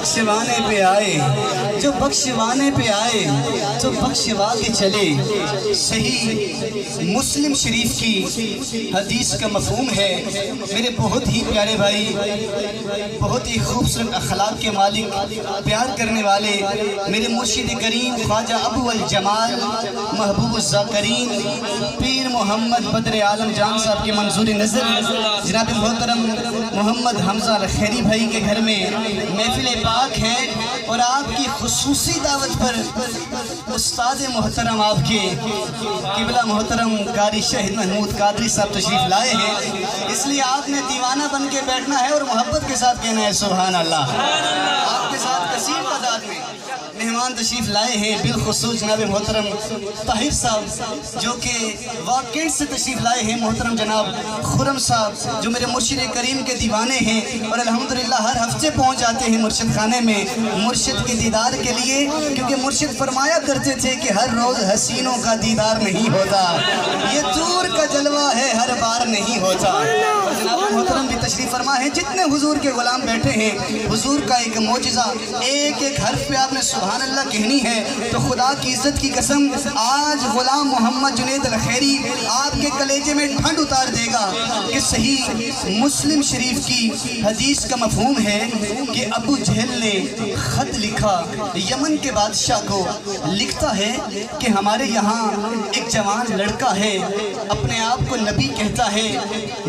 बख्शवाने पे आए, जो बख्शवाने पे आए तो बख्शवा के चले। सही मुस्लिम शरीफ की हदीस का मफहूम है मेरे बहुत ही प्यारे भाई, बहुत ही खूबसूरत अखलाक के मालिक, प्यार करने वाले मेरे मुर्शिद करीम ख्वाजा अबू अल जमाल महबूब ज़ाकरीन पीर मोहम्मद बदर आलम जान साहब के मंजूर नज़र जनाब मोहतरम मोहम्मद हमजा अल खैरी भाई के घर में महफिल पाक है और आपकी खुसूसी दावत पर उस्ताद मोहतरम आपके किबला मोहतरम कारी शहीद महमूद कादरी साहब तशरीफ लाए हैं, इसलिए आपने दीवाना बन के बैठना है और मोहब्बत के साथ कहना है सुभान अल्लाह। आपके साथ कसीर तादाद में मेहमान तशरीफ लाए हैं, बिलखुसूस जनाब मोहतरम ताहिर साहब जो कि वाकेंट से तशरीफ लाए हैं, मोहतरम जनाब खुरम साहब जो मेरे मुर्शिद करीम के दीवाने हैं और अल्हम्दुलिल्लाह हर हफ्ते पहुंच जाते हैं मुर्शिद खाने में मुर्शिद के दीदार के लिए, क्योंकि मुर्शिद फरमाया करते थे कि हर रोज़ हसीनों का दीदार नहीं होता, ये दूर का जलवा है हर बार नहीं होता। जनाब मोहतरम भी तशरीफ फरमा है, जितने हुजूर के गुलाम बैठे हैं हुजूर का एक मोजिज़ा, एक एक हर्फ पे आपने सुभान अल्लाह कहनी है तो खुदा की इज्जत की कसम आज गुलाम मोहम्मद जुनैद अल खैरी आपके कलेजे में ठंड उतार देगा कि सही मुस्लिम शरीफ की हदीस का मफहूम है कि अबू जहल ने खत लिखा यमन के बादशाह को, लिखता है कि हमारे यहाँ एक जवान लड़का है, अपने आप को नबी कहता है,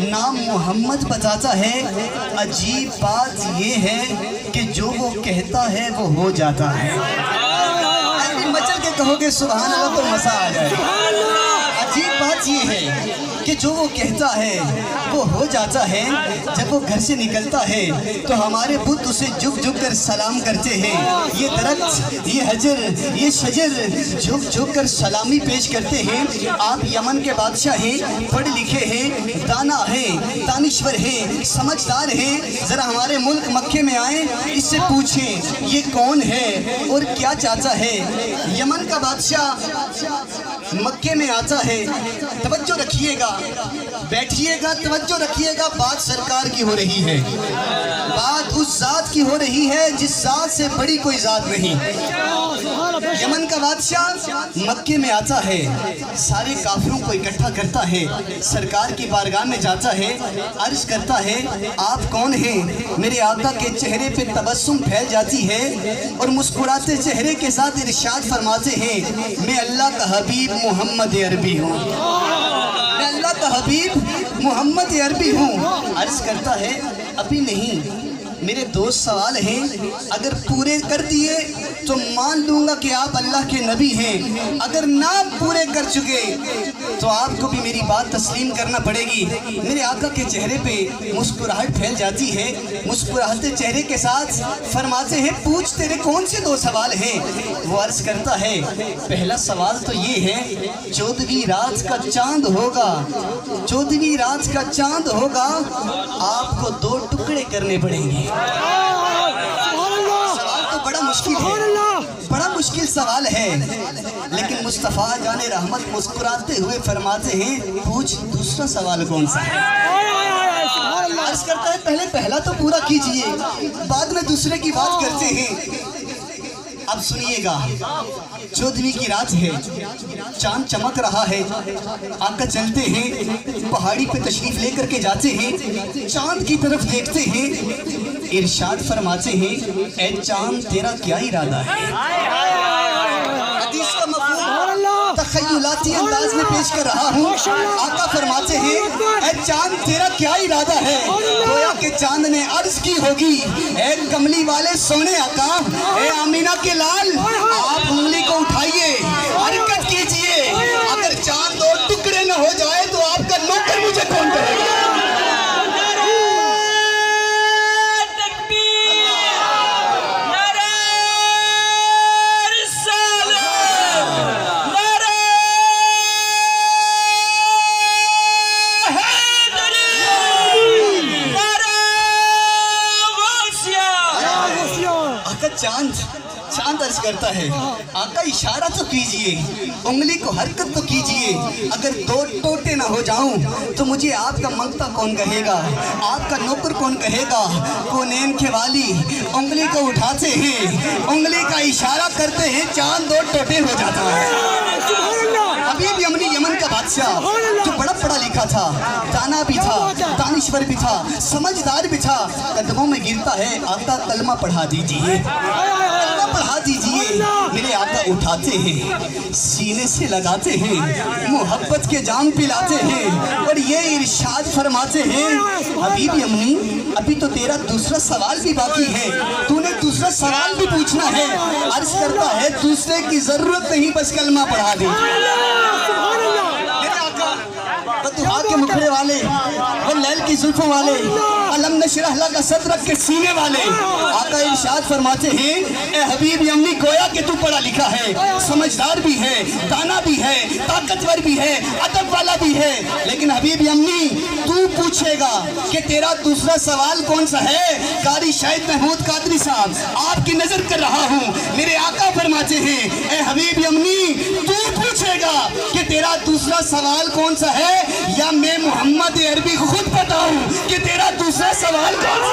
नाम मोहम्मद बताता है, अजीब बात ये है कि जो वो कहता है वो हो जाता है। मचल के कहोगे सुभान अल्लाह तो मजा आ जाए। अजीब बात ये है कि जो वो कहता है वो हो जाता है। जब वो घर से निकलता है तो हमारे बुत उसे झुक झुक कर सलाम करते हैं, ये दरख्त, ये हजर, ये शजर झुक झुक कर सलामी पेश करते हैं। आप यमन के बादशाह हैं, पढ़े लिखे हैं, दाना हैं, दानिश्वर हैं, समझदार हैं, ज़रा हमारे मुल्क मक्के में आए, इससे पूछें ये कौन है और क्या चाहता है। यमन का बादशाह मक्के में आता है, तवज्जो रखिएगा, बैठिएगा, तवज्जो रखिएगा, बात सरकार की हो रही है, बात उस ज़ात की हो रही है जिस ज़ात से बड़ी कोई ज़ात नहीं। यमन का बादशाह मक्के में आता है, सारे काफिरों को इकट्ठा करता है, सरकार की बारगाह में जाता है, अर्ज करता है आप कौन हैं। मेरे आका के चेहरे पे तबस्सुम फैल जाती है और मुस्कुराते चेहरे के साथ इरशाद फरमाते हैं मैं अल्लाह का हबीब मोहम्मद अरबी हूँ, मैं अल्लाह का हबीब मोहम्मद अरबी हूँ। अर्ज करता है अभी नहीं, मेरे दो सवाल हैं, अगर पूरे कर दिए तो मान लूँगा कि आप अल्लाह के नबी हैं, अगर ना पूरे कर चुके तो आपको भी मेरी बात तस्लीम करना पड़ेगी। मेरे आका के चेहरे पे मुस्कुराहट फैल जाती है, मुस्कुराते चेहरे के साथ फरमाते हैं पूछ तेरे कौन से दो सवाल हैं। वो अर्ज करता है पहला सवाल तो ये है 14वीं रात का चांद होगा, 14वीं रात का चांद होगा, आपको 2 टुकड़े करने पड़ेंगे। सवाल तो बड़ा मुश्किल है, बड़ा मुश्किल सवाल है, लेकिन मुस्तफ़ा जाने रहमत मुस्कुराते हुए फरमाते हैं पूछ दूसरा सवाल कौन सा है। अर्ज करता है पहले पहला तो पूरा कीजिए, बाद में दूसरे की बात करते हैं। अब सुनिएगा 14वीं की रात है, चांद चमक रहा है, आका चलते हैं, पहाड़ी पे तशरीफ लेकर के जाते हैं, चांद की तरफ देखते हैं, इरशाद फरमाते हैं ए चांद तेरा क्या इरादा है। हदीस का मफहूम तखय्युलाती अंदाज में पेश कर रहा हूँ। आका फरमाते हैं ए चांद तेरा क्या इरादा है। गोया के चांद ने अर्ज की होगी ए कमली वाले सोने आका, ए आमीना के लाल, आप उंगली को उठाइए, हरकत कीजिए, अगर चांद 2 टुकड़े न हो जाए तो आपका नौकर मुझे कौन करेगा। चांद चांद अर्ज करता है, आका इशारा तो कीजिए, उंगली को हरकत तो कीजिए, अगर दो टोटे ना हो जाऊं तो मुझे आपका मंगता कौन कहेगा, आपका नौकर कौन कहेगा। कोनेन के वाली उंगली को उठाते हैं, उंगली का इशारा करते हैं, चांद दो टोटे हो जाता है। हबीब यमनी यमन का बादशाह जो बड़ा पढ़ा लिखा था, दाना भी था, दानिश्वर भी था, समझदार भी था, कदमों में गिरता है, आका कलमा पढ़ा दीजिए, कलमा पढ़ा दीजिए। मेरे आका उठाते हैं, सीने से लगाते हैं, मोहब्बत के जाम पिलाते हैं और ये इरशाद फरमाते हैं, हबीब यमनी अभी तो तेरा दूसरा सवाल भी बाकी है, तूने दूसरा सवाल भी पूछना है। अर्ज करता है दूसरे की जरूरत नहीं, बस कलमा पढ़ा दे। बदुआ के मुखड़े वाले, वो लैल की जुल्फों वाले, अलम नशरह लका सदरक के सीने वाले, आका इरशाद फरमाते हैं, ए हबीब यमनी गोया कि तू पढ़ा लिखा है, समझदार भी है, दाना भी है, ताकतवर भी है, अदब वाला भी है, लेकिन हबीब यमनी तू पूछेगा कि तेरा दूसरा सवाल कौन सा है। कारी शाहिद महमूद कादरी साहब आपकी नजर कर रहा हूँ, मेरे आका फरमाते हैं, ए हबीब यमनी तू पूछेगा कि तेरा दूसरा सवाल कौन सा है, या मैं मोहम्मद अरबी खुद बताऊं कि तेरा दूसरा सवाल कौन सा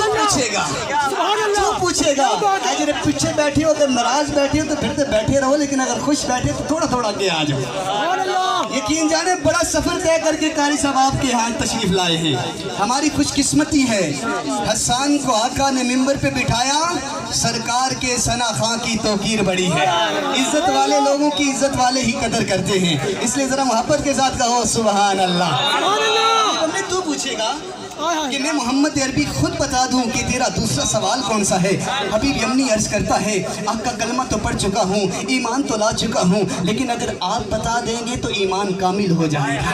पूछेगा, पूछेगा। अगर पीछे बैठे हो, अगर नाराज बैठे हो तो फिर तो बैठे रहो, लेकिन अगर खुश बैठे तो थोड़ा थोड़ा आगे आ जाओ। यकीन जाने बड़ा सफर तय करके कारी साहब आपके यहाँ तशरीफ लाए हैं, हमारी खुशकिस्मती है। हसन को आका ने मिंबर पे बिठाया, सरकार के सना खां की तौकीर बड़ी है, इज्जत वाले लोगों की इज्जत वाले ही कदर करते हैं, इसलिए जरा मोहब्बत के साथ कहो सुभान अल्लाह। हमने तू पूछेगा कि मैं मोहम्मद अरबी खुद बता दूं कि तेरा दूसरा सवाल कौन सा है। हबीब यमनी अर्ज करता है, आपका कलमा तो पढ़ चुका हूँ, ईमान तो ला चुका हूँ, लेकिन अगर आप बता देंगे तो ईमान कामिल हो जाएगा।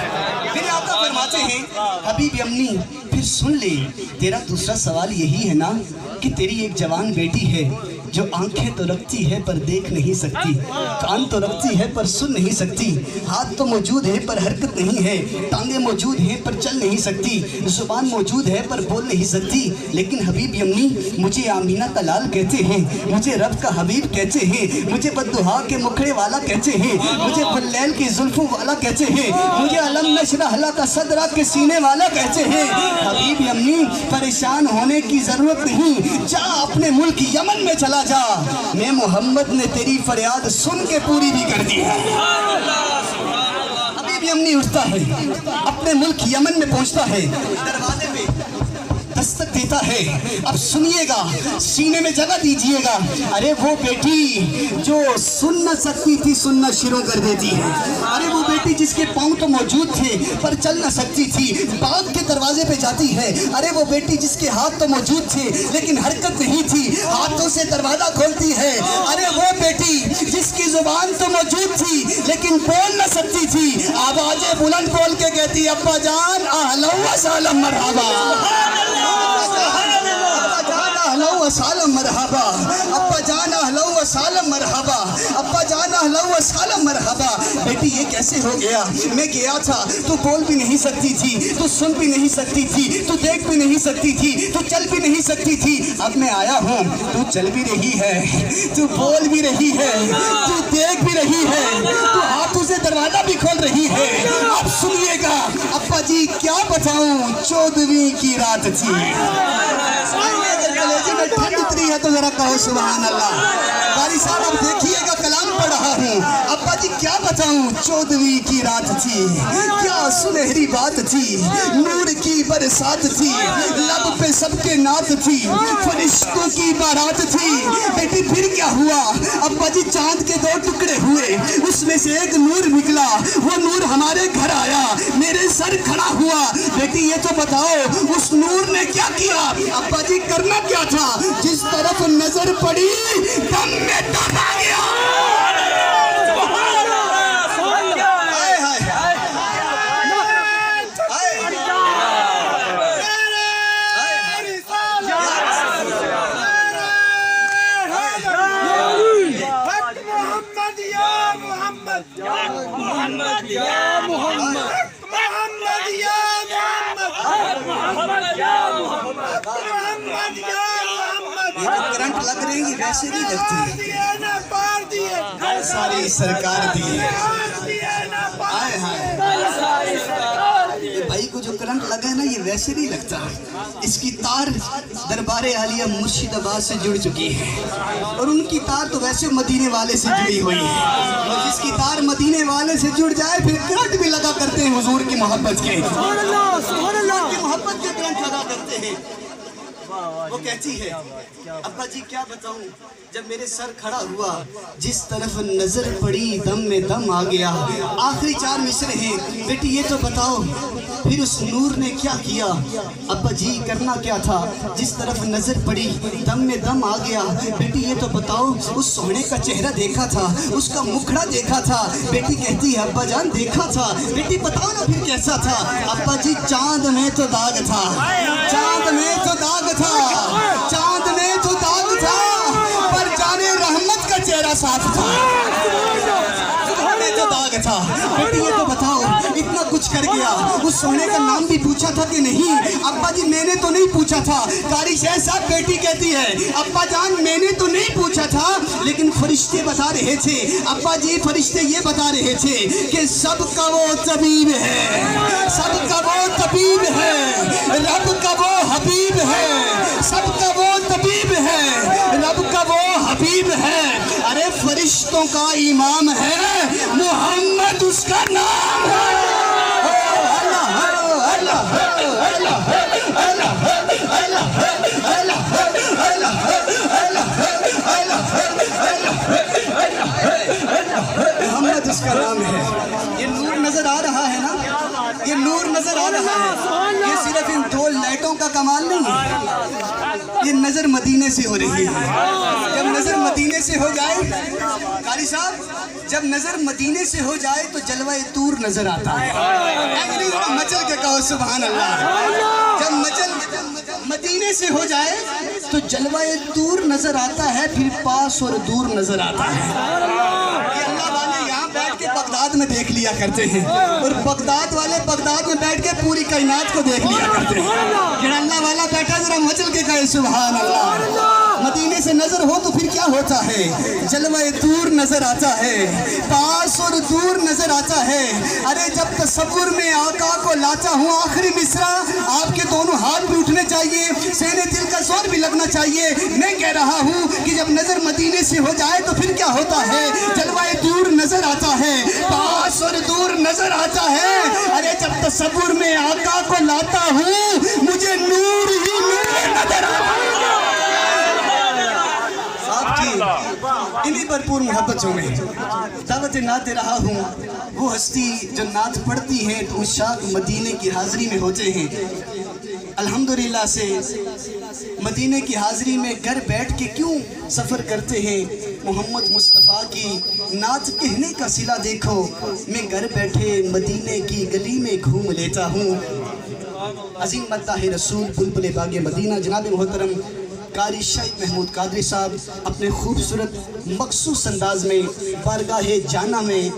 मेरे आका फरमाते हैं, हबीब यमनी फिर सुन ले, तेरा दूसरा सवाल यही है ना कि तेरी एक जवान बेटी है जो आंखें तो रखती है पर देख नहीं सकती, कान तो रखती है पर सुन नहीं सकती, हाथ तो मौजूद है पर हरकत नहीं है, टांगे मौजूद हैं पर चल नहीं सकती, जुबान मौजूद है पर बोल नहीं सकती, लेकिन हबीब यमनी मुझे आमीना का लाल कहते हैं, मुझे रब का हबीब कहते हैं, मुझे बद्दुहा के मुखड़े वाला कहते हैं, मुझे फुल्लैल की जुल्फों वाला कहते हैं, मुझे अलम नशरह लका सदरक के सीने वाला कहते हैं। हबीब यमनी परेशान होने की जरूरत नहीं, जा अपने मुल्क यमन में चला जा, मैं मोहम्मद ने तेरी फरियाद सुन के पूरी भी कर दी है। हबीब यमनी उठता है, अपने मुल्क यमन में पहुंचता है, दरवाजे पे दस्तक देता है। अब सुनिएगा, सीने में जगह दीजिएगा। अरे वो बेटी जो सुन न सकती थी सुनना शुरू कर देती है, अरे वो बेटी जिसके पाँव तो मौजूद थे पर चल न सकती थी, बाग के दरवाजे पे जाती है। अरे वो बेटी जिसके हाथ तो मौजूद थे लेकिन हरकत नहीं थी, हाथों से दरवाजा खोलती है। अरे वो बेटी जिसकी जुबान तो मौजूद थी लेकिन बोल न सकती थी, आवाजें बुलंद बोल के कहती, अब्बा जान अहलन व सहलन मरहबा, सालम मरहबा, अब्बा जान अहलन व सालम मरहबा, अब्बा जान अहलन व सालम मरहबा। बेटी ये कैसे हो गया, मैं गया था, तू बोल भी नहीं सकती थी, तू सुन भी नहीं सकती थी, तू देख भी नहीं सकती थी, तू चल भी नहीं सकती थी, अब मैं आया हूँ, तू चल भी रही है, तू बोल भी रही है, तू देख भी रही है, तू हाथों से दरवाजा भी खोल रही है। अब सुनिएगा अब्बा जी क्या बताऊँ, 14वीं की रात थी, कलेजे में ठंड उतरी है तो जरा कहो सुभान अल्लाह। कारी साहब अब देखिएगा कलाम पढ़ रहा हूँ, अब्बा जी क्या बताऊँ, 14वीं की रात थी, क्या सुनहरी बात थी, नूर की बरसात थी, लब पे सबके नात थी, फरिश्तों की बारात थी। बेटी फिर क्या हुआ, अब्बा जी चांद के 2 टुकड़े हुए, उसमें से एक नूर निकला, वो नूर हमारे घर आया, मेरे सर खड़ा हुआ। बेटी ये तो बताओ उस नूर ने क्या किया, अब्बा जी करना क्या था, जिस तरफ नजर पड़ी दम में दम आ गया। محمد یا محمد یا محمد محمد یا محمد محمد یا محمد محمد یا محمد. کرنٹ لگ رہی ہے ویسے نہیں لگتی. پار دیے ساری سرکار دی. آئے ہائے بھائی کو جو کرنٹ لگا ہے نا یہ ویسے نہیں لگتا. اس کی تار دربار عالیہ مرشد آباد سے جڑ چکی ہے اور ان کی تار تو ویسے مدینے والے سے جڑی ہوئی ہے. اور جس کی تار مدینے والے سے جڑ جائے پھر کرنٹ بھی لگا کرتے ہیں حضور کی محبت کے. حضور کی محبت کے کرنٹ لگا کرتے ہیں. وہ کہتی ہے ابا جی کیا بتاؤں جب میرے سر کھڑا ہوا جس طرف نظر پڑی دم میں دم آ گیا. آخری 4 مصرے ہیں بیٹی یہ تو بتاؤ پھر اس نور نے کیا کیا. ابا جی کرنا کیا تھا جس طرف نظر پڑی دم میں دم آ گیا. بیٹی یہ تو بتاؤ اس سونے کا چہرہ دیکھا تھا اس کا مکھڑا دیکھا تھا. بیٹی کہتی ہے ابا جان دیکھا تھا. بیٹی بتاؤ نا پھر کیسا تھا. ابا جی چاند میں تو داغ تھا چاند میں تو داغ تھا چاند میں تو داغ تھا پر جانے رحمت کا چہرہ صاف تھا. تو داغ تھا. بیٹی یہ تو بتاؤ اتنا کچھ کر گیا اس سونے کا نام بھی پوچھا تھا کہ نہیں. ابا جی میں نے تو نہیں پوچھا تھا. قاری شیخ صاحب بیٹی کہتی ہے ابا جان میں نے تو نہیں پوچھا تھا لیکن فرشتے بتا رہے تھے. ابا جی فرشتے یہ بتا رہے تھے کہ سب کا وہ طبیب ہے سب کا وہ طبیب ہے رب کا وہ حبیب ہے. سب کا وہ طبیب ہے رب کا وہ حبیب ہے. ارے فرشتوں کا امام ہے محمد اس کا نام ہے. محمد اس کا نام ہے. یہ نور نظر آ رہا ہے نا یہ نور نظر آ رہا ہے. یہ صرف ان 2 لائٹوں کا کمال نہیں ہے. یہ نظر مدینے سے ہو رہی ہے. جب نظر مدینے سے ہو جائے قاری صاحب جب نظر مدینے سے ہو جائے تو جلوہ طور نظر آتا ہے. مچل کے کہو سبحان اللہ. جب مچل مدینے سے ہو جائے تو جلوہ طور نظر آتا ہے پھر پاس اور دور نظر آتا ہے. یہ اللہ والے یہاں بیٹھ کے بغداد میں دیکھ لیا کرتے ہیں اور بغداد والے بغداد میں بیٹھ کے پوری کائنات کو دیکھ لیا کرتے ہیں. جڑا اللہ والا بیٹھا ذرا مچل کے کہے سبحان اللہ. مدینے سے نظر ہو تو پھر کیا ہوتا ہے جلوہ طور نظر آتا ہے پاس اور دور نظر آتا ہے. ارے جب تصور میں آقا کو لاتا ہوں آخری مصرع آپ کے دونوں ہاتھ بھی اٹھنے چاہیے سینے دل کا زور بھی لگنا چاہیے. میں کہہ رہا ہوں کہ جب نظر مدینے سے ہو جائے تو پھر کیا ہوتا ہے جلوہ طور نظر آتا ہے پاس اور دور نظر آتا ہے. ارے جب تصور میں آقا کو لاتا ہوں مجھے نور ہی نور نظر آتا ہے. انہی بھرپور محبتوں میں دعوت نعت دے رہا ہوں. وہ ہستی جو نعت پڑھتی ہے تو عشاق مدینے کی حاضری میں ہوتے ہیں. الحمدللہ سے مدینے کی حاضری میں گھر بیٹھ کے کیوں سفر کرتے ہیں. محمد مصطفیٰ کی نعت کہنے کا صلہ دیکھو میں گھر بیٹھے مدینے کی گلی میں گھوم لیتا ہوں. عظیم مداح رسول بلبل باغ مدینہ جناب محترم قاری شہید محمود قادری صاحب اپنے خوبصورت مخصوص انداز میں بارگاہ جانا میں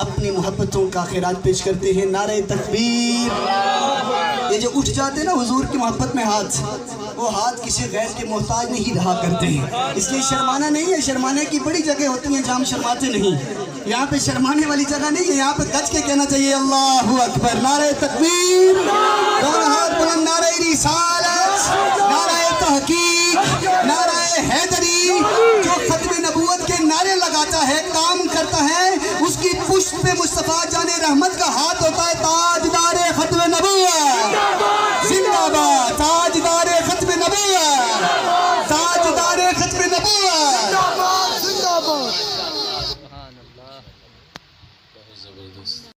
اپنی محبتوں کا خیرات پیش کرتے ہیں. نعرہ تکبیر. یہ جو اٹھ جاتے ہیں نا حضور کی محبت میں ہاتھ وہ ہاتھ کسی غیر کے محتاج نہیں رہا کرتے ہیں. اس لیے شرمانا نہیں ہے. شرمانے کی بڑی جگہ ہوتی ہیں جہاں ہم شرماتے نہیں. یہاں پہ شرمانے والی جگہ نہیں ہے. یہاں پہ گج کے کہنا چاہیے اللہ اکبر. نعرہ تکبیر. دونوں ہاتھ بلند. نعرہ رسالت. نعرہ تحقیق. نعرہ حیدری. جو ختم نبوت کے نعرے لگاتا ہے کام کرتا ہے اس کی پشت پہ مصطفیٰ جان رحمت کا ہاتھ ہوتا ہے تاجدار ختم نبوت.